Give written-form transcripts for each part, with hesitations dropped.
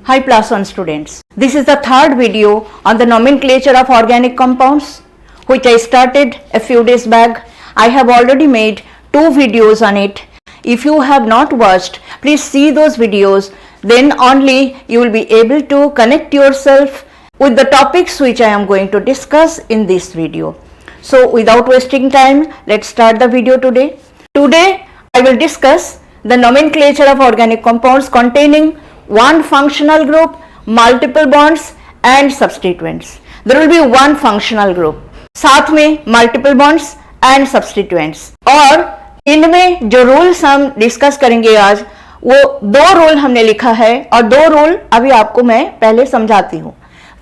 Hi Class 1 students. This is the third video on the nomenclature of organic compounds which I started a few days back. I have already made 2 videos on it. If you have not watched, please see those videos, then only you will be able to connect yourself with the topics which I am going to discuss in this video. So without wasting time, let's start the video today. Today I will discuss the nomenclature of organic compounds containing one functional group, multiple bonds and substituents. There will be one functional group, साथ में multiple bonds and substituents. और इनमें जो rules हम discuss करेंगे आज, वो 2 rule हमने लिखा है और 2 रूल अभी आपको मैं पहले समझाती हूँ.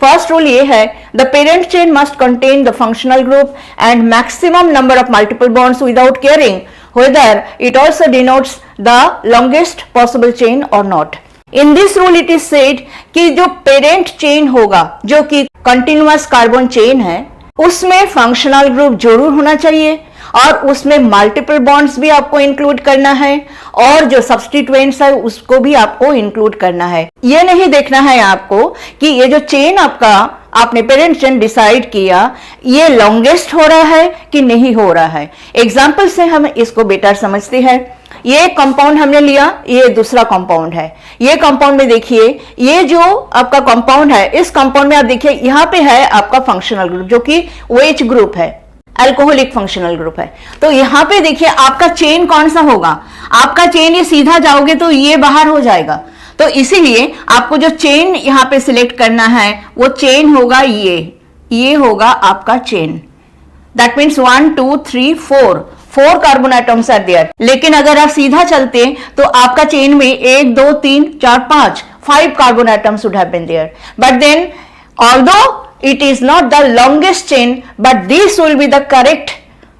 फर्स्ट रूल ये है, the parent chain must contain the functional group and maximum number of multiple bonds without caring whether it also denotes the longest possible chain or not. In this rule it is said कि जो parent chain होगा, जो कि continuous carbon chain है, उसमें functional group जरूर होना चाहिए और उसमें मल्टीपल बॉन्ड्स भी आपको इंक्लूड करना है और जो सब्स्टिट्यूएंट्स है उसको भी आपको इंक्लूड करना है. ये नहीं देखना है आपको कि ये जो चेन आपने पेरेंट चेन डिसाइड किया, ये लॉन्गेस्ट हो रहा है कि नहीं हो रहा है. एग्जाम्पल से हम इसको बेटर समझते हैं. ये कंपाउंड हमने लिया, ये दूसरा कंपाउंड है. ये कंपाउंड में देखिए, ये जो आपका कंपाउंड है, इस कंपाउंड में आप देखिए यहाँ पे है आपका फंक्शनल ग्रुप जो कि OH ग्रुप है, अल्कोहलिक फंक्शनल ग्रुप है. तो यहाँ पे देखिए आपका चेन कौन सा होगा, आपका चेन ये सीधा जाओगे तो ये बाहर हो जाएगा. तो इसीलिए आपको जो चेन यहाँ पे सिलेक्ट करना है वो चेन होगा ये होगा आपका chain. That means 1 2 3 4 carbon atoms are there. लेकिन अगर आप सीधा चलते तो आपका चेन में 1 2 3 4 5 carbon atoms would have been there. But then although it is not the longest chain, but this will be the correct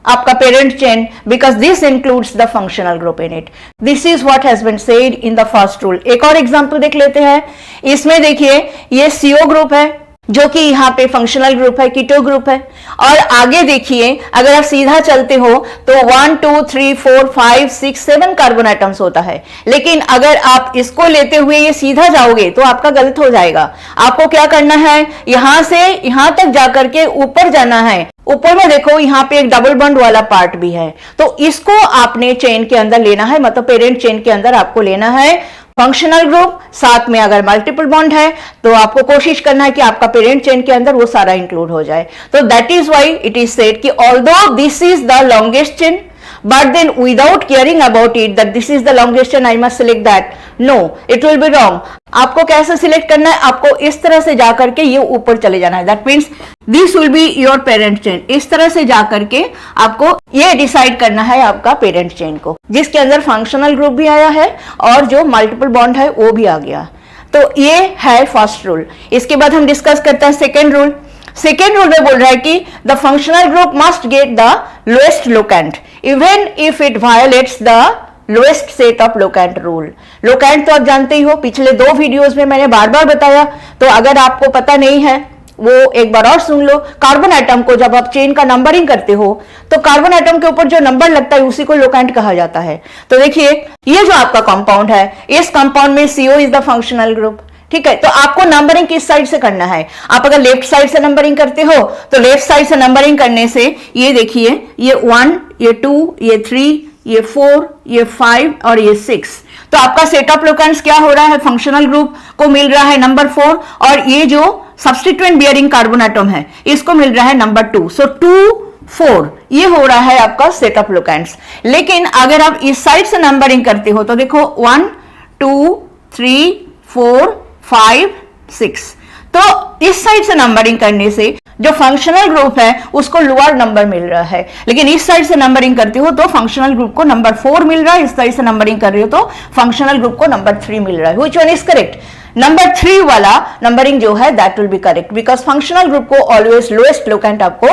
आपका parent chain because this includes the functional group in it. This is what has been said in the first rule. एक और example देख लेते हैं. इसमें देखिए ये CO group है जो कि यहाँ पे फंक्शनल ग्रुप है, कीटो ग्रुप है. और आगे देखिए अगर आप सीधा चलते हो तो 1 2 3 4 5 6 7 कार्बन एटम्स होता है. लेकिन अगर आप इसको लेते हुए ये सीधा जाओगे तो आपका गलत हो जाएगा. आपको क्या करना है, यहां से यहां तक जाकर के ऊपर जाना है. ऊपर में देखो यहाँ पे एक डबल बॉन्ड वाला पार्ट भी है, तो इसको आपने चेन के अंदर लेना है, मतलब पेरेंट चेन के अंदर आपको लेना है फंक्शनल ग्रुप. साथ में अगर मल्टीपल बॉन्ड है तो आपको कोशिश करना है कि आपका पेरेंट चेन के अंदर वो सारा इंक्लूड हो जाए. तो that is why it is said कि although this is the longest chain, but then without caring about it that this is the longest chain I must select that. No, it will be wrong. आपको कैसे select करना है, आपको इस तरह से जाकर के ये ऊपर चले जाना है. That means this will be your parent chain. इस तरह से जाकर के आपको ये डिसाइड करना है आपका पेरेंट चेन को, जिसके अंदर फंक्शनल ग्रुप भी आया है और जो मल्टीपल बॉन्ड है वो भी आ गया. तो ये है फर्स्ट रूल. इसके बाद हम डिस्कस करते हैं सेकेंड रूल. सेकेंड रूल में बोल रहा है कि the functional group must get the lowest locant even if it violates the lowest set of locant rule. Locant तो आप जानते ही हो, पिछले 2 वीडियोस में मैंने बार बार बताया, तो अगर आपको पता नहीं है वो एक बार और सुन लो. कार्बन एटम को जब आप चेन का नंबरिंग करते हो तो कार्बन एटम के ऊपर जो नंबर लगता है उसी को लोकेंट कहा जाता है. तो देखिए ये जो आपका कंपाउंड है, इस कंपाउंड में CO is the functional group. ठीक है, तो आपको नंबरिंग किस साइड से करना है. आप अगर लेफ्ट साइड से नंबरिंग करते हो तो लेफ्ट साइड से नंबरिंग करने से ये देखिए ये 1 ये 2 ये 3 ये 4 ये 5 और ये 6. तो आपका सेट ऑफ लोकेंट्स क्या हो रहा है, फंक्शनल ग्रुप को मिल रहा है नंबर 4 और ये जो सब्स्टिट्यूएंट बियरिंग कार्बन एटम है इसको मिल रहा है नंबर 2. सो 2 4 ये हो रहा है आपका सेट ऑफ लोकेंट्स. लेकिन अगर आप इस साइड से नंबरिंग करते हो तो देखो 1 2 3 4 5 6. तो इस साइड से नंबरिंग करने से जो फंक्शनल ग्रुप है उसको लोअर नंबर मिल रहा है, लेकिन इस साइड से नंबरिंग करते हो तो फंक्शनल ग्रुप को नंबर 4 मिल रहा है. इस साइड से नंबरिंग कर रहे हो तो फंक्शनल ग्रुप को नंबर 3 मिल रहा है. Which one is correct? Number 3 वाला नंबरिंग जो है that will be correct because functional group को ऑलवेज लोएस्ट लोकेंट आपको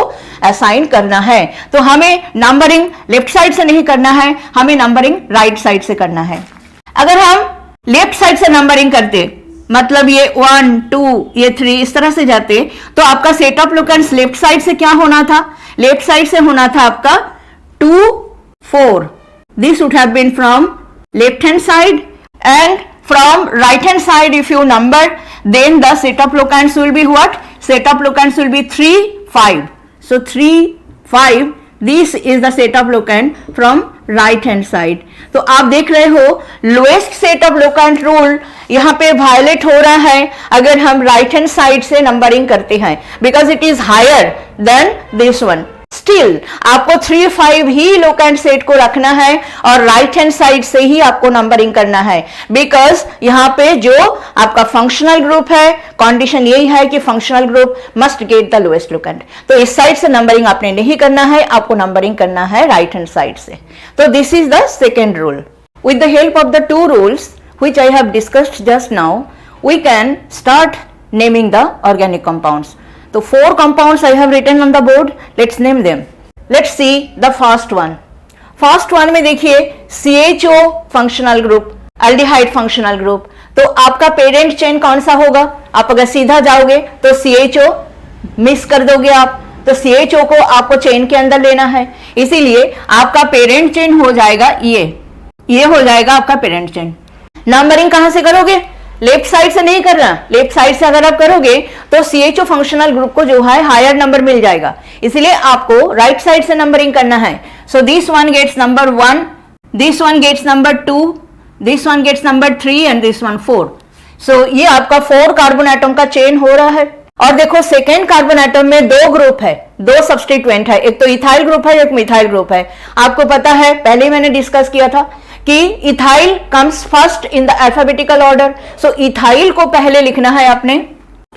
असाइन करना है. तो हमें नंबरिंग लेफ्ट साइड से नहीं करना है, हमें नंबरिंग राइट साइड से करना है. अगर हम लेफ्ट साइड से नंबरिंग करते, मतलब ये 1 2 ये 3 इस तरह से जाते, तो आपका set of locants left side से क्या होना था, लेफ्ट साइड से होना था आपका 2 4. This would have been from left hand side and from right hand side if you number, then the set of locands will be what? Set of locands will be 3, 5. So 3, 5, this is the set of locand from right hand side. तो आप देख रहे हो lowest set of locant rule यहाँ पे violate हो रहा है अगर हम राइट हैंड साइड से नंबरिंग करते हैं, because it is higher than this one. Still आपको 3, 5 ही लोकेंट सेट को रखना है और राइट हैंड साइड से ही आपको नंबरिंग करना है, बिकॉज यहाँ पे जो आपका फंक्शनल ग्रुप है, कंडीशन यही है कि functional group must get the lowest locant. तो इस साइड से नंबरिंग आपने नहीं करना है, आपको नंबरिंग करना है राइट हैंड साइड से. तो this is the second rule. With the help of the 2 rules which I have discussed just now, we can start naming the organic compounds. So 4 compounds I have written on the board. Let's name them. Let's see the first one. First one में देखिए CHO functional group, aldehyde functional group. तो आपका parent chain कौन सा होगा? आप अगर सीधा जाओगे तो CHO मिस कर दोगे आप, तो CHO को आपको चेन के अंदर लेना है, इसीलिए आपका पेरेंट चेन हो जाएगा ये हो जाएगा आपका पेरेंट चेन. नंबरिंग कहां से करोगे? लेफ्ट साइड से नहीं करना. लेफ्ट साइड से अगर आप करोगे तो CHO फंक्शनल ग्रुप को जो है हायर नंबर मिल जाएगा, इसलिए आपको राइट साइड से नंबरिंग करना है. So this one gets number 1, this one gets number 2, this one gets number 3 and this one 4. So ये आपका 4 कार्बन एटम का चेन हो रहा है. और देखो सेकेंड कार्बन एटम में 2 ग्रुप है, 2 सब्स्टिट्यूएंट है, एक तो इथाइल ग्रुप है, एक मिथाइल ग्रुप है. आपको पता है पहले मैंने डिस्कस किया था कि ethyl comes first in the alphabetical order. So ethyl को पहले लिखना है आपने,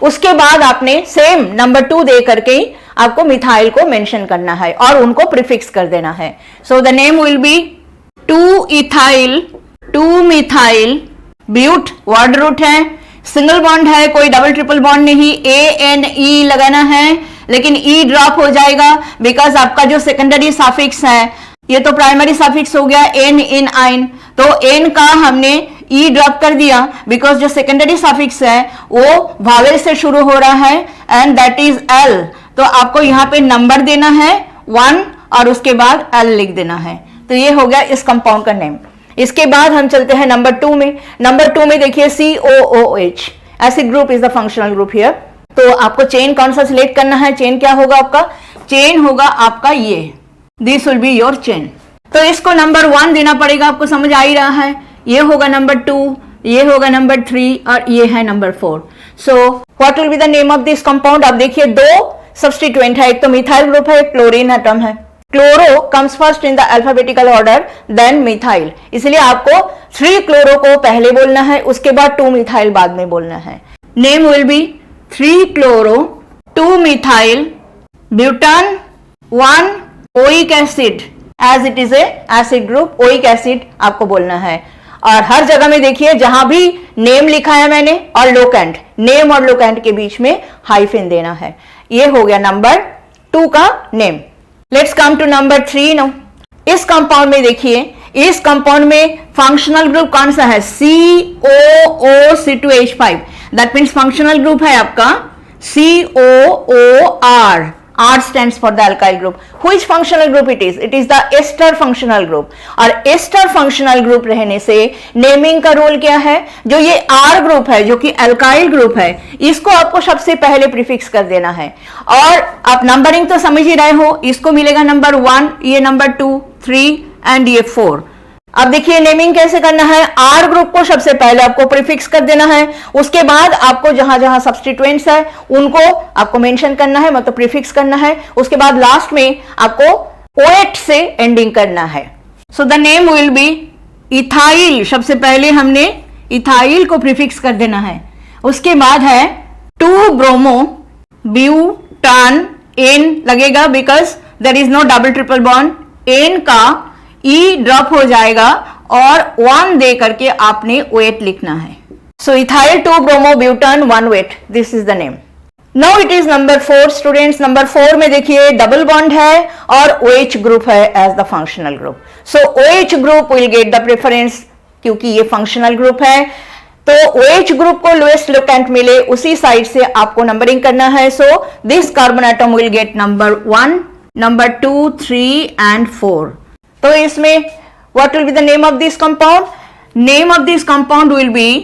उसके बाद आपने सेम नंबर 2 दे करके आपको मिथाइल को मेंशन करना है और उनको प्रीफिक्स कर देना है. So the name will be 2 ethyl 2 methyl but. Word root है, सिंगल बॉन्ड है, कोई डबल ट्रिपल बॉन्ड नहीं. ANE लगाना है, लेकिन E ड्रॉप हो जाएगा बिकॉज आपका जो सेकेंडरी सफिक्स है, ये तो प्राइमरी सफिक्स हो गया N in आइन, तो N का हमने E ड्रॉप कर दिया बिकॉज जो सेकेंडरी सफिक्स है वो वावेल से शुरू हो रहा है एंड दैट इज L. तो आपको यहाँ पे नंबर देना है 1 और उसके बाद L लिख देना है. तो ये हो गया इस कंपाउंड का नेम. इसके बाद हम चलते हैं नंबर 2 में. नंबर 2 में देखिए COOH, acid group is the functional group here. तो आपको चेन कौन सा सिलेक्ट करना है? चेन क्या होगा आपका? चेन होगा आपका ये, this will be your chain. तो इसको नंबर 1 देना पड़ेगा, आपको समझ आ ही रहा है. ये होगा नंबर 2, ये होगा नंबर 3 और ये है number 4. So what will be the name of this compound? आप देखिए 2 सब्स्टिट्यूएंट है, एक तो मिथाइल ग्रुप है, एक क्लोरीन एटम है. Chloro comes first in the alphabetical order then methyl, इसलिए आपको 3 क्लोरो को पहले बोलना है, उसके बाद 2 मिथाइल बाद में बोलना है. Name will be 3 chloro 2 methyl butan 1 oic acid, as it is a acid group. Oic acid आपको बोलना है. और हर जगह में देखिए जहां भी नेम लिखा है मैंने और लोकेंट, नेम और लोकेंट के बीच में हाइफन देना है. ये हो गया नंबर 2 का name. Let's come to number 3 now. इस कंपाउंड में देखिए, इस कंपाउंड में फंक्शनल ग्रुप कौन सा है? COO(C2H5). That means functional group है आपका COOR. R stands for the alkyl group. Which functional group it is? It is the ester functional group. और ester functional group रहने से नेमिंग का रोल क्या है? जो ये R ग्रुप है, जो कि अल्काइल ग्रुप है, इसको आपको सबसे पहले प्रीफिक्स कर देना है. और आप नंबरिंग तो समझ ही रहे हो, इसको मिलेगा नंबर 1, ये नंबर 2, 3 एंड ये 4. अब देखिए नेमिंग कैसे करना है. आर ग्रुप को सबसे पहले आपको प्रीफिक्स कर देना है, उसके बाद आपको जहां जहां सब्स्टिट्यूएंट्स है उनको आपको मेंशन करना है, मतलब प्रीफिक्स करना है. उसके बाद लास्ट में आपको OH से एंडिंग करना है. So the name will B ethyl. सबसे पहले हमने इथाइल को प्रीफिक्स कर देना है. उसके बाद है 2 ब्रोमो ब्यूटान. N लगेगा because there is no double triple bond. N का E ड्रॉप हो जाएगा और 1 दे करके आपने OH लिखना है. So ethyl 2 bromo butan 1 OH, this is the name. Now it is number 4 students. Number 4 में देखिए डबल बॉन्ड है और OH ग्रुप है as the functional group. So OH group will get the preference क्योंकि ये functional group है. तो OH group को लोएस्ट लोकेंट मिले उसी साइड से आपको नंबरिंग करना है. So this carbon atom will get number 1, number 2, 3 and 4. तो इसमें what will be the name of this compound? Name of this compound will be,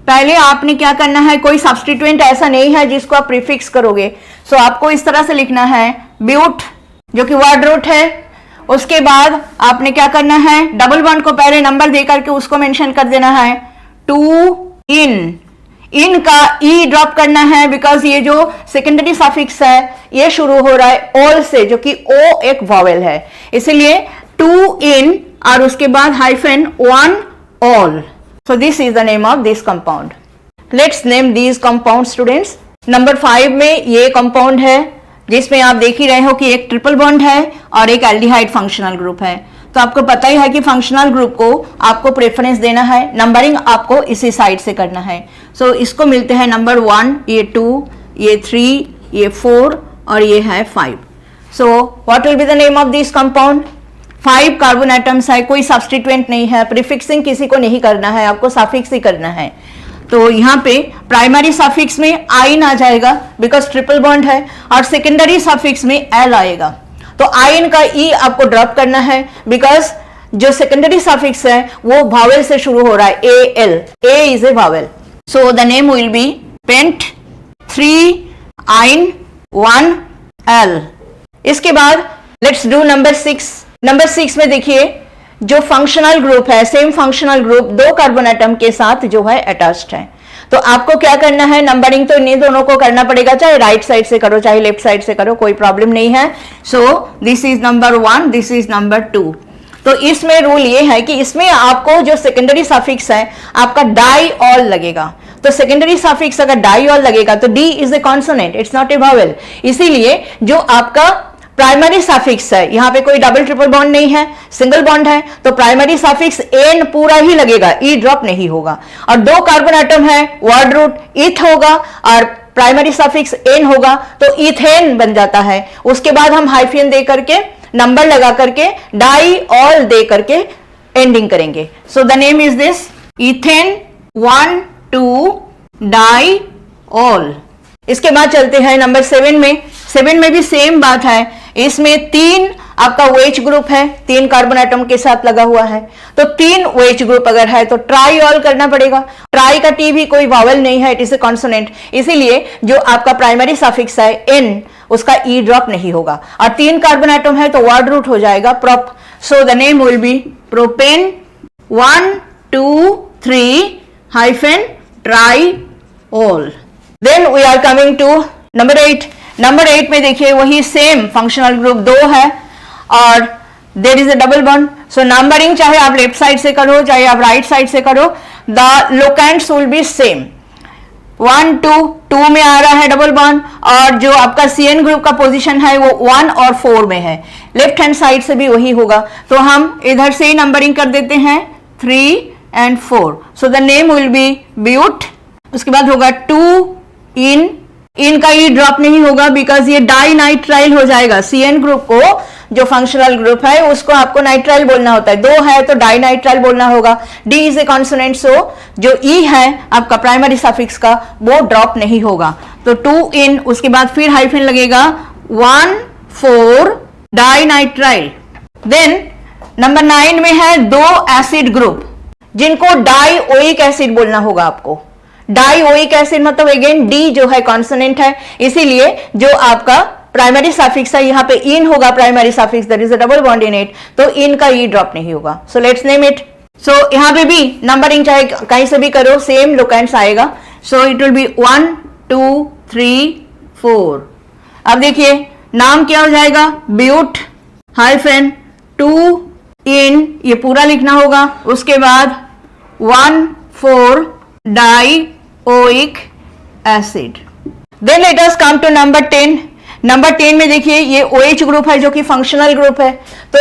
पहले आपने क्या करना है, कोई सब्स्टिट्यूएंट ऐसा नहीं है जिसको आप प्रीफिक्स करोगे, सो आपको इस तरह से लिखना है ब्यूट, जो कि वर्ड रूट है। उसके बाद आपने क्या करना है, डबल बॉन्ड को पहले नंबर दे करके उसको मेंशन कर देना है, 2 इन का ई ड्रॉप करना है, बिकॉज ये जो सेकेंडरी सफिक्स है ये शुरू हो रहा है ऑल से, जो कि ओ एक वॉवेल है, इसीलिए 2 इन और उसके बाद hyphen 1 all. So this is the name of this compound. Let's name these compounds, students. Number 5 में ये कंपाउंड है जिसमें आप देख ही रहे हो कि एक ट्रिपल बॉन्ड है और एक एल्डिहाइड फंक्शनल ग्रुप है। तो आपको पता ही है कि फंक्शनल ग्रुप को आपको प्रेफरेंस देना है, नंबरिंग आपको इसी साइड से करना है। सो इसको मिलते हैं नंबर 1, ये 2, ये 3, ये 4 और ये है 5। So what will be the name of this compound? 5 carbon atoms है, कोई सब्स्टिट्यूएंट नहीं है, प्रीफिक्सिंग किसी को नहीं करना है, आपको सफिक्स ही करना है। तो यहाँ पे प्राइमरी सफिक्स में आइन आ जाएगा बिकॉज ट्रिपल बॉन्ड है, और सेकेंडरी सफिक्स में एल आएगा। तो आइन का ई आपको ड्रॉप करना है बिकॉज जो सेकेंडरी सफिक्स है वो वावेल से शुरू हो रहा है, A L, A is a vowel. So the name will be pent 3 ine 1 L. इसके बाद लेट्स डू नंबर 6। नंबर 6 में देखिए जो फंक्शनल ग्रुप है, same functional group 2 carbon atom के साथ जो है अटैच्ड है। तो आपको क्या करना है, नंबरिंग तो इन्हीं दोनों को करना पड़ेगा, चाहे राइट साइड से करो चाहे लेफ्ट साइड से करो, कोई प्रॉब्लम नहीं है। So this is number 1, this is number 2। तो इसमें रूल ये है कि इसमें आपको जो सेकेंडरी सफिक्स है आपका डाई ऑल लगेगा। तो सेकेंडरी सफिक्स अगर डाई ऑल लगेगा तो D is a consonant, it's not a Wavell. इसीलिए जो आपका प्राइमरी सफिक्स है, यहां पे कोई डबल ट्रिपल बॉन्ड नहीं है, सिंगल बॉन्ड है, तो प्राइमरी सफिक्स एन पूरा ही लगेगा, ई ड्रॉप नहीं होगा। और 2 कार्बन एटम है, वर्ड रूट इथ होगा और प्राइमरी सफिक्स एन होगा तो इथेन बन जाता है। उसके बाद हम हाइफियन दे करके नंबर लगा करके डाई ऑल दे करके एंडिंग करेंगे। So the name is this ethane 1 2 diol. इसके बाद चलते हैं नंबर 7 में। 7 में भी सेम बात है, इसमें 3 आपका वेज ग्रुप है, 3 कार्बन एटम के साथ लगा हुआ है। तो 3 वेज ग्रुप अगर है तो ट्राई ऑल करना पड़ेगा। ट्राई का टी भी कोई वावल नहीं है, इट इज ए कॉन्सोनेंट, इसीलिए जो आपका प्राइमरी सफिक्स है एन उसका ई ड्रॉप नहीं होगा। और 3 कार्बन एटम है तो वर्ड रूट हो जाएगा prop. So the name will be propane 1 2 3 hyphen triol. Then we are coming to number 8। Number 8 में देखिए वही सेम फंक्शनल ग्रुप 2 है और there is a double bond. So numbering चाहे आप लेफ्ट साइड से करो चाहे आप राइट साइड से करो, the locants will be same. 1 2 में आ रहा है डबल बॉन्ड, और जो आपका CN ग्रुप का पोजीशन है वो 1 और 4 में है, लेफ्ट हैंड साइड से भी वही होगा। तो हम इधर से ही नंबरिंग कर देते हैं 3 and 4। So the name will be but. उसके बाद होगा 2 इन का ई ड्रॉप नहीं होगा बिकॉज ये डाई नाइट्राइल हो जाएगा। CN ग्रुप को जो फंक्शनल ग्रुप है उसको आपको नाइट्राइल बोलना होता है, 2 है तो डाई नाइट्राइल बोलना होगा। डी इज ए कॉन्सोनेंट, सो जो ई है आपका प्राइमरी सफिक्स का वो ड्रॉप नहीं होगा। तो 2 इन, उसके बाद फिर हाइफन लगेगा 1 4 डाई नाइट्राइल। देन नंबर 9 में है 2 एसिड ग्रुप जिनको डाईओइक एसिड बोलना होगा आपको। डाईओइक एसिड मतलब अगेन डी जो है कॉन्सोनेंट है, इसीलिए जो आपका प्राइमरी सफिक्स है यहाँ पे इन होगा, primary suffix there is a double bond in it, तो इन का ई ड्रॉप नहीं होगा। So let's name it. So यहाँ पे भी नंबरिंग चाहे कहीं से भी करो सेम लोकेंट्स आएगा। So it will B 1 2 3 4। अब देखिए नाम क्या हो जाएगा, ब्यूट हाइफन 2 इन, ये पूरा लिखना होगा। उसके बाद 1 4 dioic acid. Then let us come to number 10। Number 10 में देखिए ये OH ग्रुप है जो कि फंक्शनल ग्रुप है। तो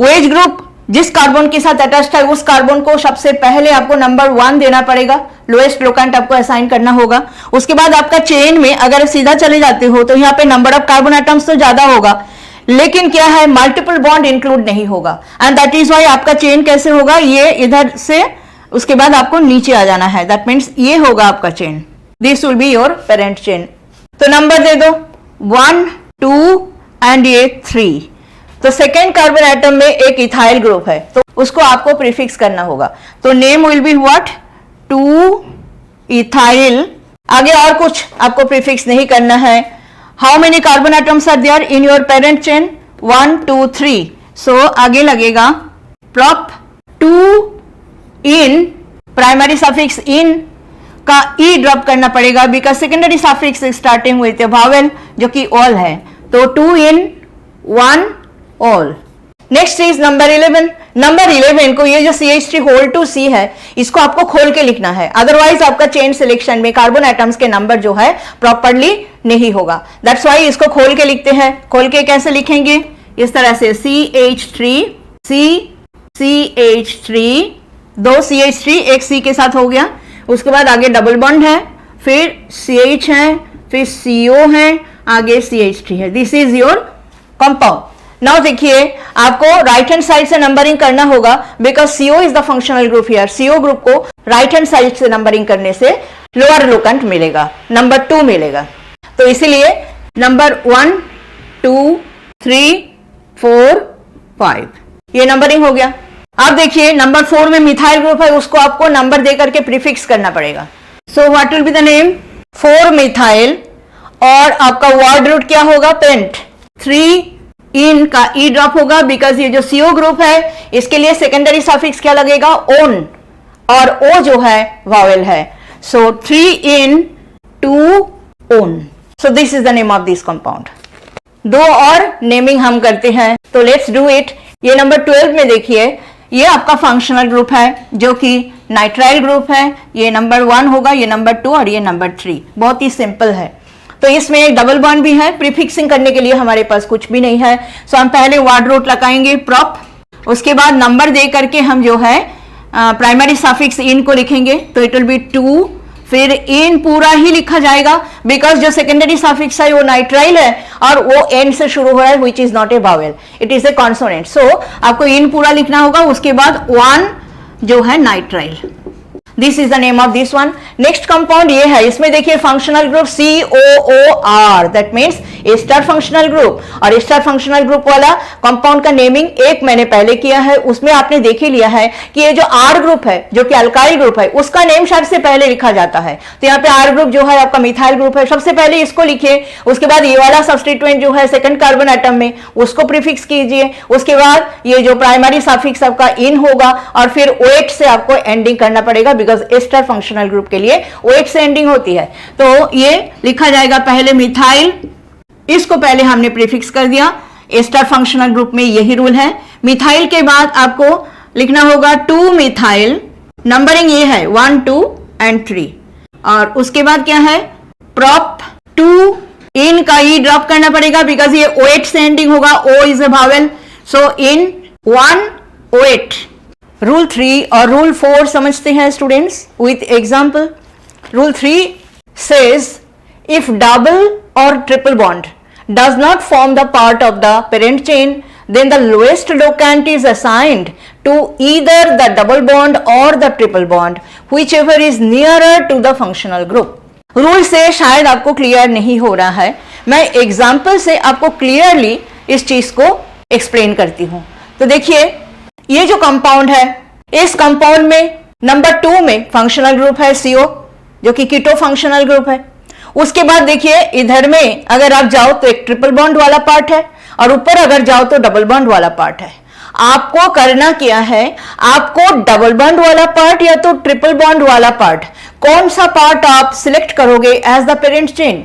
OH ग्रुप जिस कार्बन के साथ अटैच्ड है उस कार्बन को सबसे पहले आपको नंबर 1 देना पड़ेगा, लोएस्ट लोकेंट आपको असाइन करना होगा। उसके बाद आपका चेन में अगर सीधा चले जाते हो तो यहाँ पे नंबर ऑफ कार्बन एटम्स तो ज्यादा होगा, लेकिन क्या है मल्टीपल बॉन्ड इंक्लूड नहीं होगा, एंड दैट इज वाई आपका चेन कैसे होगा, ये इधर से उसके बाद आपको नीचे आ जाना है, दैट मीन्स ये होगा आपका chain. This will be your parent chain. तो नंबर दे दो 1 2 एंड ये 3। तो सेकेंड कार्बन एटम में एक इथाइल ग्रुप है, तो उसको आपको प्रीफिक्स करना होगा। तो name will be what, 2 ethyl. आगे और कुछ आपको प्रीफिक्स नहीं करना है। How many carbon atoms are there in your parent chain, 1 2 3। So आगे लगेगा prop 2 ene, primary suffix ene का ई ड्रॉप करना पड़ेगा because secondary suffix starting with vowel जो कि ऑल है, तो 2 ene 1 ol. Next is number 11। Number 11 को, ये जो CH3 होल टू C है, इसको आपको खोल के लिखना है, अदरवाइज आपका चेन सिलेक्शन में कार्बन एटम्स के नंबर जो है प्रॉपरली नहीं होगा। दैट्स वाई इसको खोल के लिखते हैं। खोल के कैसे लिखेंगे, इस तरह से CH3 CH3, 2 CH3 एक C के साथ हो गया, उसके बाद आगे डबल बॉन्ड है, फिर CH है, फिर CO है, आगे CH3 है। This is your compound. Now देखिए, आपको राइट हैंड साइड से नंबरिंग करना होगा because CO is the functional group here. CO group को राइट हैंड साइड से नंबरिंग करने से लोअर लोकेंट मिलेगा, नंबर 2 मिलेगा। तो इसीलिए नंबर 1 2 3 4 5 ये नंबरिंग हो गया। अब देखिए नंबर 4 में मिथाइल ग्रुप है, उसको आपको नंबर दे करके प्रीफिक्स करना पड़ेगा। So what will be the name, 4 methyl, और आपका वर्ड रूट क्या होगा, पेंट। 3 इन का ई ड्रॉप होगा बिकॉज ये जो CO ग्रुप है इसके लिए सेकेंडरी सफिक्स क्या लगेगा, ओन, और ओ जो है वावेल है। सो 3 इन 2 own. So this is the name of this compound. 2 और नेमिंग हम करते हैं, तो लेट्स डू इट। ये नंबर 12 में देखिए, ये आपका फंक्शनल ग्रुप है जो कि नाइट्राइल ग्रुप है। ये नंबर 1 होगा, ये नंबर 2 और ये नंबर 3। बहुत ही सिंपल है। तो इसमें एक डबल बॉन्ड भी है, प्रीफिक्सिंग करने के लिए हमारे पास कुछ भी नहीं है। सो हम पहले वर्ड रूट लगाएंगे प्रॉप, उसके बाद नंबर दे करके हम जो है प्राइमरी सफिक्स इन को लिखेंगे, तो इट विल बी 2, फिर इन पूरा ही लिखा जाएगा बिकॉज जो सेकेंडरी सफिक्स है वो नाइट्राइल है और वो एंड से शुरू हो रहा है, which is not a vowel, it is a consonant. So आपको इन पूरा लिखना होगा, उसके बाद 1 जो है nitrile. This is the name of this one. Next compound ये है, इसमें देखिए functional group COOR, that means ester functional group. और एस्टर फंक्शनल ग्रुप वाला कंपाउंड का नेमिंग एक मैंने पहले किया है, उसमें आपने देख ही लिया है कि ये जो R ग्रुप है जो कि अल्काइल ग्रुप है उसका नेम सबसे पहले लिखा जाता है। तो यहाँ पे R ग्रुप जो है आपका मिथाइल ग्रुप है, सबसे पहले इसको लिखिए, उसके बाद ये वाला सब्स्टिट्यूएंट जो है सेकंड कार्बन एटम में उसको प्रीफिक्स कीजिए, उसके बाद ये जो प्राइमरी सफिक्स आपका इन होगा और फिर OH से आपको एंडिंग करना पड़ेगा बिकॉज एस्टर फंक्शनल ग्रुप के लिए OH से एंडिंग होती है। तो ये लिखा जाएगा पहले मिथाइल, इसको पहले हमने प्रीफिक्स कर दिया। एस्टर फंक्शनल ग्रुप में यही रूल है। मिथाइल के बाद आपको लिखना होगा 2 मिथाइल, नंबरिंग ये है 1 2 एंड 3, और उसके बाद क्या है प्रॉप 2 इन का ई ड्रॉप करना पड़ेगा बिकॉज ये OH से एंडिंग होगा, O is a Wavell, so in 1 OH। Rule 3 और रूल 4 समझते हैं students with example. Rule 3 says if double or triple bond does not form the part of the parent chain, then the lowest locant is assigned to either the double bond or the triple bond, whichever is nearer to the functional group. Rule से शायद आपको clear नहीं हो रहा है, मैं example से आपको क्लियरली इस चीज को एक्सप्लेन करती हूं। तो देखिए ये जो कंपाउंड है, इस कंपाउंड में नंबर 2 में फंक्शनल ग्रुप है CO जो कि कीटो फंक्शनल ग्रुप है। उसके बाद देखिए इधर में अगर आप जाओ तो एक ट्रिपल बॉन्ड वाला पार्ट है और ऊपर अगर जाओ तो डबल बॉन्ड वाला पार्ट है। आपको करना क्या है, आपको डबल बॉन्ड वाला पार्ट या तो ट्रिपल बॉन्ड वाला पार्ट, कौन सा पार्ट आप सिलेक्ट करोगे एज द पेरेंट चेन।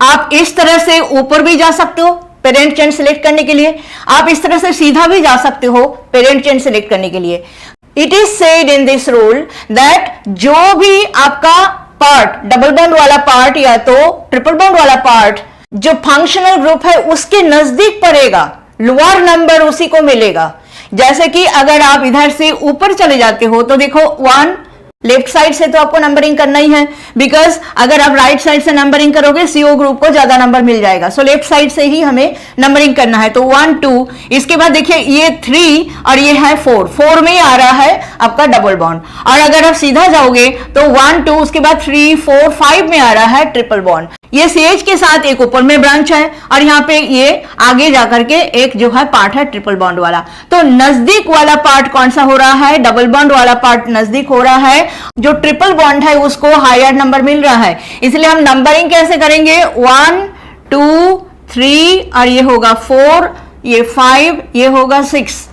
आप इस तरह से ऊपर भी जा सकते हो पेरेंट चेन सिलेक्ट करने के लिए, आप इस तरह से सीधा भी जा सकते हो पेरेंट चेन सिलेक्ट करने के लिए। It is said in this rule that जो भी आपका पार्ट डबल बॉन्ड वाला पार्ट या तो ट्रिपल बॉन्ड वाला पार्ट जो फंक्शनल ग्रुप है उसके नजदीक पड़ेगा, लोअर नंबर उसी को मिलेगा। जैसे कि अगर आप इधर से ऊपर चले जाते हो तो देखो 1 लेफ्ट साइड से तो आपको नंबरिंग करना ही है बिकॉज अगर आप राइट साइड से नंबरिंग करोगे CO ग्रुप को ज्यादा नंबर मिल जाएगा। सो लेफ्ट साइड से ही हमें नंबरिंग करना है। तो 1 2, इसके बाद देखिए ये 3 और ये है 4 में ही आ रहा है आपका डबल बॉन्ड। और अगर आप सीधा जाओगे तो 1 2 उसके बाद 3 4 5 में आ रहा है ट्रिपल बॉन्ड। ये CH के साथ एक ऊपर में ब्रांच है और यहाँ पे ये आगे जाकर के एक जो है पार्ट है ट्रिपल बॉन्ड वाला। तो नजदीक वाला पार्ट कौन सा हो रहा है, डबल बॉन्ड वाला पार्ट नजदीक हो रहा है। जो ट्रिपल बॉन्ड है उसको हायर नंबर मिल रहा है, इसलिए हम नंबरिंग कैसे करेंगे, 1 2 3 और ये होगा 4, ये 5, ये होगा 6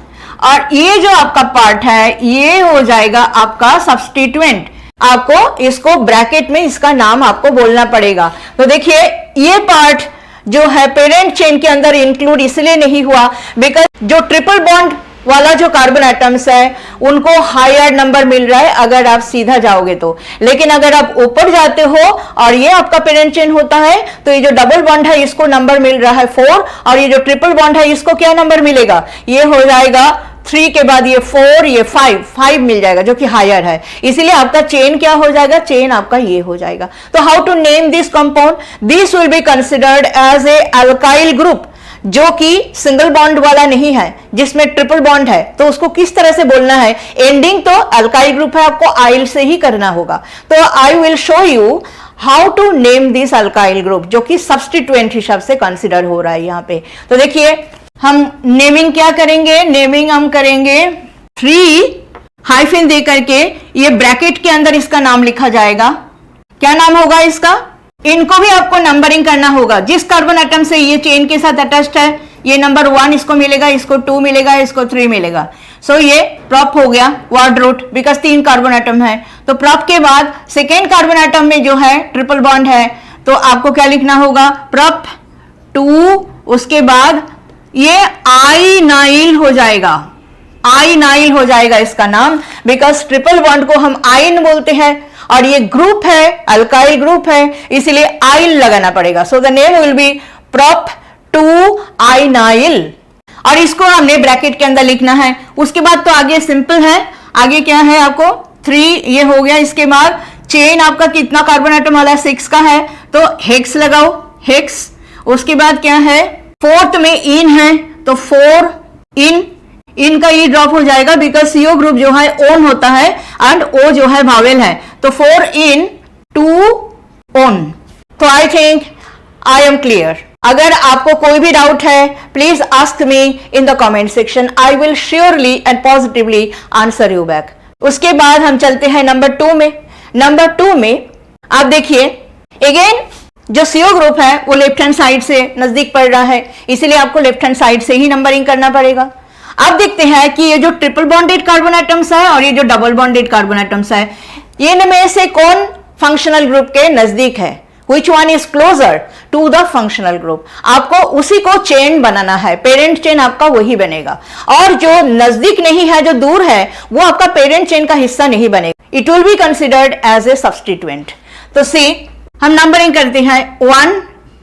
और ये जो आपका पार्ट है ये हो जाएगा आपका सब्स्टिट्यूएंट। आपको इसको ब्रैकेट में इसका नाम आपको बोलना पड़ेगा। तो देखिए ये पार्ट जो है पेरेंट चेन के अंदर इंक्लूड इसलिए नहीं हुआ बिकॉज जो ट्रिपल बॉन्ड वाला जो कार्बन एटम्स है उनको हायर नंबर मिल रहा है अगर आप सीधा जाओगे तो, लेकिन अगर आप ऊपर जाते हो और ये आपका पेरेंट चेन होता है तो ये जो डबल बॉन्ड है इसको नंबर मिल रहा है 4 और ये जो ट्रिपल बॉन्ड है इसको क्या नंबर मिलेगा, ये हो जाएगा 3 के बाद ये 4, ये 5 मिल जाएगा जो कि हायर है। इसीलिए आपका चेन क्या हो जाएगा, चेन आपका ये हो जाएगा। तो how to name this compound, this will be considered as a alkyl group जो कि सिंगल बॉन्ड वाला नहीं है, जिसमें ट्रिपल बॉन्ड है। तो उसको किस तरह से बोलना है, एंडिंग तो अल्काइल ग्रुप है, आपको आइल से ही करना होगा। तो I will show you how to name this alkyl group जो कि सब्स्टिट्यूएंट हिसाब से कंसिडर हो रहा है यहाँ पे। तो देखिए हम नेमिंग क्या करेंगे, नेमिंग हम करेंगे 3 हाइफन दे करके, ये ब्रैकेट के अंदर इसका नाम लिखा जाएगा। क्या नाम होगा इसका, इनको भी आपको नंबरिंग करना होगा। जिस कार्बन एटम से ये चेन के साथ अटैच्ड है ये नंबर 1 इसको मिलेगा, इसको 2 मिलेगा, इसको 3 मिलेगा। सो ये प्रॉप हो गया word root because 3 carbon atom है। तो प्रॉप के बाद सेकेंड कार्बन एटम में जो है ट्रिपल बॉन्ड है तो आपको क्या लिखना होगा, प्रॉप 2, उसके बाद ये आइनाइल हो जाएगा, आइनाइल हो जाएगा इसका नाम बिकॉज ट्रिपल बॉन्ड को हम आइन बोलते हैं और ये ग्रुप है अल्काइल ग्रुप है इसलिए आइल लगाना पड़ेगा। सो the name will B prop 2 आइनाइल और इसको हमने ब्रैकेट के अंदर लिखना है। उसके बाद तो आगे सिंपल है, आगे क्या है आपको 3 ये हो गया। इसके बाद चेन आपका कितना कार्बन एटम वाला 6 का है तो हेक्स लगाओ, हेक्स। उसके बाद क्या है, फोर्थ में इन है तो 4 इन का ई ड्रॉप हो जाएगा बिकॉज सीओ ग्रुप जो है ओन होता है एंड ओ जो है वावेल है। तो 4 इन 2 ओन। तो I think I am clear. अगर आपको कोई भी डाउट है please ask me in the comment section, I will surely and positively answer you back. उसके बाद हम चलते हैं नंबर 2 में। नंबर 2 में आप देखिए अगेन जो सीओ ग्रुप है वो लेफ्ट हैंड साइड से नजदीक पड़ रहा है इसीलिए आपको लेफ्ट हैंड साइड से ही नंबरिंग करना पड़ेगा। अब देखते हैं कि ये जो ट्रिपल बॉन्डेड कार्बन एटम्स है और ये जो डबल बॉन्डेड कार्बन एटम्स है ये में से कौन फंक्शनल ग्रुप के नजदीक है, Which one is closer to the functional group? आपको उसी को चेन बनाना है, पेरेंट चेन आपका वही बनेगा और जो नजदीक नहीं है जो दूर है वो आपका पेरेंट चेन का हिस्सा नहीं बनेगा। It will be considered as a substituent. तो सी हम नंबरिंग करते हैं 1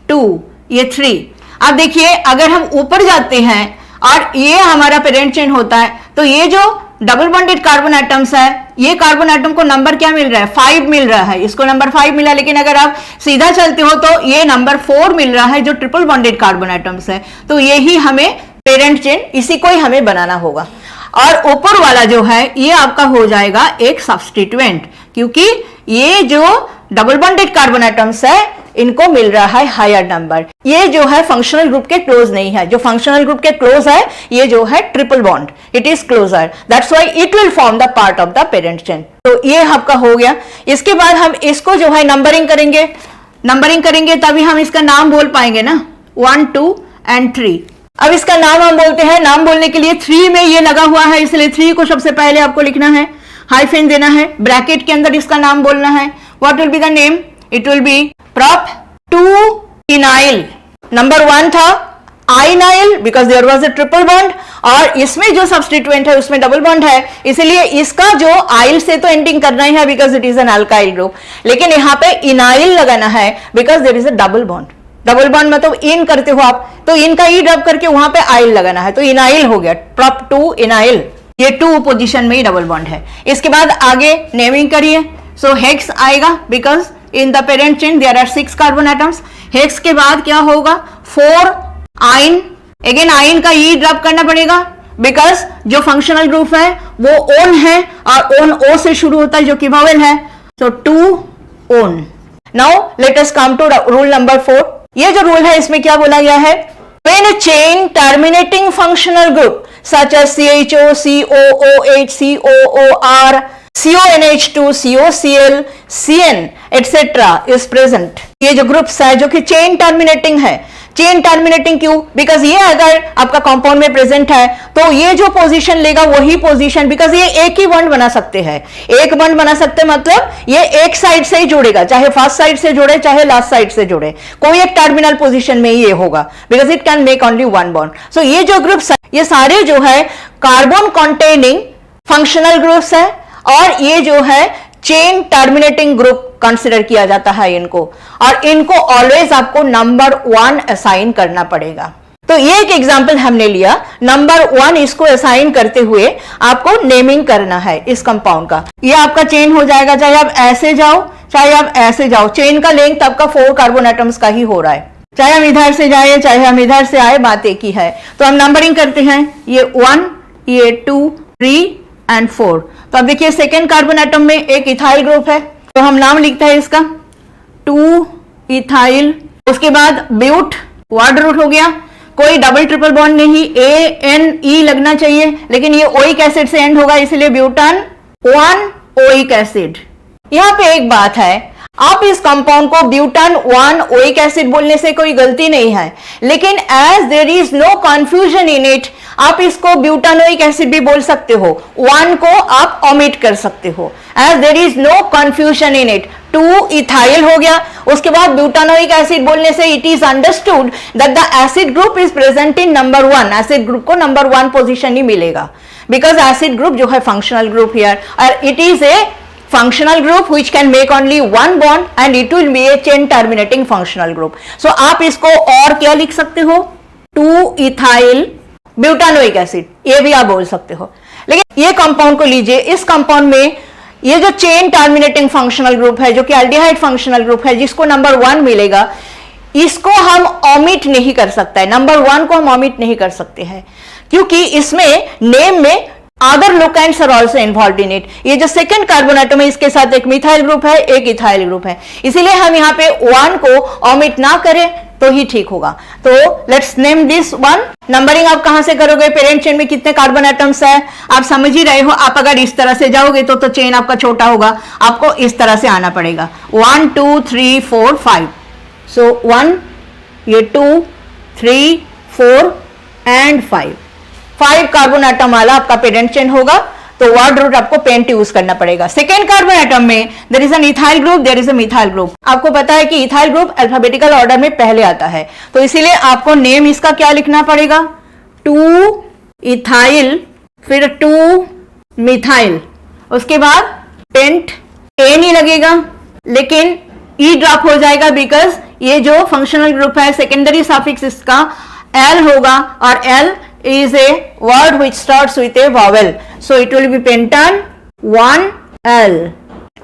2 ये 3। अब देखिए अगर हम ऊपर जाते हैं और ये हमारा पेरेंट चेन होता है तो ये जो डबल बॉन्डेड कार्बन एटम्स है ये कार्बन एटम को नंबर क्या मिल रहा है, 5 मिल रहा है, इसको नंबर 5 मिला। लेकिन अगर आप सीधा चलते हो तो ये नंबर 4 मिल रहा है जो ट्रिपल बॉन्डेड कार्बन एटम्स है। तो ये ही हमें पेरेंट चेन इसी को ही हमें बनाना होगा और ऊपर वाला जो है ये आपका हो जाएगा एक सब्स्टिट्यूएंट क्योंकि ये जो डबल बॉन्डेड कार्बन एटम्स है इनको मिल रहा है हायर नंबर। ये जो है फंक्शनल ग्रुप के क्लोज नहीं है, जो फंक्शनल ग्रुप के क्लोज है ये जो है triple bond, it is closer, that's why it will form the part of the parent chain. तो ये आपका हो गया। इसके बाद हम इसको जो है नंबरिंग करेंगे तभी हम इसका नाम बोल पाएंगे ना, 1 2 एंड 3। अब इसका नाम हम बोलते हैं, नाम बोलने के लिए 3 में ये लगा हुआ है इसलिए 3 को सबसे पहले आपको लिखना है, हाइफन देना है, ब्रैकेट के अंदर इसका नाम बोलना है। What will be the name, it will be prop 2 enyl. Number 1 था ynyl because there was a triple bond और इसमें जो सब्स्टिट्यूएंट है उसमें डबल बॉन्ड है इसलिए इसका जो आइल से तो एंडिंग करना ही है because it is an alkyl group, लेकिन यहाँ पे इनाइल लगाना है because there is a double bond. Double bond मतलब इन करते हो आप तो इनका ई ड्रॉप करके वहां पे आइल लगाना है तो इनाइल हो गया, prop 2 इनाइल। ये 2 पोजीशन में ही डबल बॉन्ड है। इसके बाद आगे नेमिंग करिए। सो हेक्स आएगा because in the parent chain there are 6 carbon atoms। Hex के बाद क्या होगा 4 आइन, अगेन आइन का ई ड्रॉप करना पड़ेगा बिकॉज जो फंक्शनल ग्रुप है वो ओन है और ओन ओ से शुरू होता है जो कि वावेल है। So 2 one. Now let us come to rule number 4। ये जो रूल है इसमें क्या बोला गया है, when a chain terminating functional group such as CHO, COOH, COOR, CONH2, COCl, CN etc. is present, ये जो ग्रुप्स है जो कि चेन टर्मिनेटिंग है, चेन टर्मिनेटिंग क्यों, बिकॉज ये अगर आपका कंपाउंड में प्रेजेंट है तो ये जो पोजीशन लेगा वही पोजीशन, बिकॉज ये एक ही बॉन्ड बना सकते हैं, एक बॉन्ड बना सकते मतलब ये एक साइड से ही जुड़ेगा, चाहे फर्स्ट साइड से जुड़े चाहे लास्ट साइड से जुड़े, कोई एक टर्मिनल पोजीशन में ही ये होगा, because it can make only one bond. So ये जो ग्रुप्स है ये सारे जो है कार्बन कॉन्टेनिंग फंक्शनल ग्रुप्स है, और ये जो है चेन टर्मिनेटिंग ग्रुप कंसिडर किया जाता है इनको, और इनको ऑलवेज आपको नंबर 1 असाइन करना पड़ेगा। तो ये एक एग्जांपल हमने लिया, नंबर 1 इसको असाइन करते हुए आपको नेमिंग करना है इस कंपाउंड का। ये आपका चेन हो जाएगा, चाहे आप ऐसे जाओ चाहे आप ऐसे जाओ, चेन का लेंथ आपका 4 कार्बन एटम्स का ही हो रहा है, चाहे हम इधर से जाए चाहे हम इधर से आए, बात एक ही है। तो हम नंबरिंग करते हैं, ये 1, ये 2, 3 एंड 4। तो अब देखिए सेकेंड कार्बन एटम में एक इथाइल ग्रुप है, तो हम नाम लिखते हैं इसका 2 इथाइल। उसके बाद ब्यूट, वर्ड रूट हो गया, कोई डबल ट्रिपल बॉन्ड नहीं, ANE लगना चाहिए, लेकिन ये ओइक एसिड से एंड होगा इसलिए ब्यूटान 1 ओइक एसिड। यहां पे एक बात है, आप इस कंपाउंड को ब्यूटान 1 ओइक एसिड बोलने से कोई गलती नहीं है, लेकिन as there is no confusion in it, आप इसको ब्यूटानोइक एसिड भी बोल सकते हो, 1 को आप ओमिट कर सकते हो, as there is no confusion in it. 2 ethyl हो गया, उसके बाद ब्यूटानोइक एसिड बोलने से it is understood that the acid group is present in number 1, acid group को नंबर 1 पोजीशन ही मिलेगा, बिकॉज एसिड ग्रुप जो है फंक्शनल ग्रुप हियर, और it is a functional group which can make only one bond and it will be a chain terminating functional group. So आप इसको और क्या लिख सकते हो, 2 ethyl ब्यूटानोइक एसिड, ये भी आप बोल सकते हो। लेकिन ये कंपाउंड को लीजिए, इस कंपाउंड में ये जो चेन टर्मिनेटिंग फंक्शनल ग्रुप है जो कि एल्डिहाइड फंक्शनल ग्रुप है जिसको नंबर 1 मिलेगा, इसको हम ओमिट नहीं कर सकता है, नंबर 1 को हम ओमिट नहीं कर सकते हैं, क्योंकि इसमें नेम में other locants are also involved in it. ये जो सेकंड कार्बन एटम है इसके साथ एक मिथाइल ग्रुप है, एक इथाइल ग्रुप है, इसीलिए हम यहाँ पे 1 को ओमिट ना करें तो ही ठीक होगा। तो लेट्स नेम दिस 1। नंबरिंग आप कहां से करोगे, पेरेंट चेन में कितने कार्बन एटम्स है आप समझ ही रहे हो। आप अगर इस तरह से जाओगे तो चेन आपका छोटा होगा, आपको इस तरह से आना पड़ेगा, 1 2 3 4 5। सो 1, ये 2 3 4 एंड 5 कार्बन एटम वाला आपका पेरेंट चेन होगा, तो वर्ड रूट आपको पेंट यूज करना पड़ेगा। सेकेंड कार्बन एटम में there is an ethyl group, there is a methyl group. आपको पता है कि इथाइल ग्रुप अल्फाबेटिकल ऑर्डर में पहले आता है, तो इसीलिए आपको नेम इसका क्या लिखना पड़ेगा, 2 इथाइल फिर 2 मिथाइल, उसके बाद पेंट ए नहीं लगेगा लेकिन ई ड्रॉप हो जाएगा, बिकॉज ये जो फंक्शनल ग्रुप है सेकेंडरी सफिक्स इसका एल होगा, और L is a word which starts with a vowel, so it will be pentan 1L,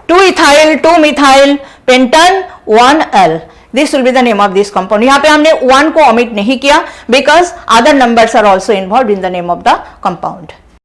2 ethyl 2 methyl pentan 1L. This will be the name of this compound. यहाँ पे हमने 1 को omit नहीं किया because other numbers are also involved in the name of the compound.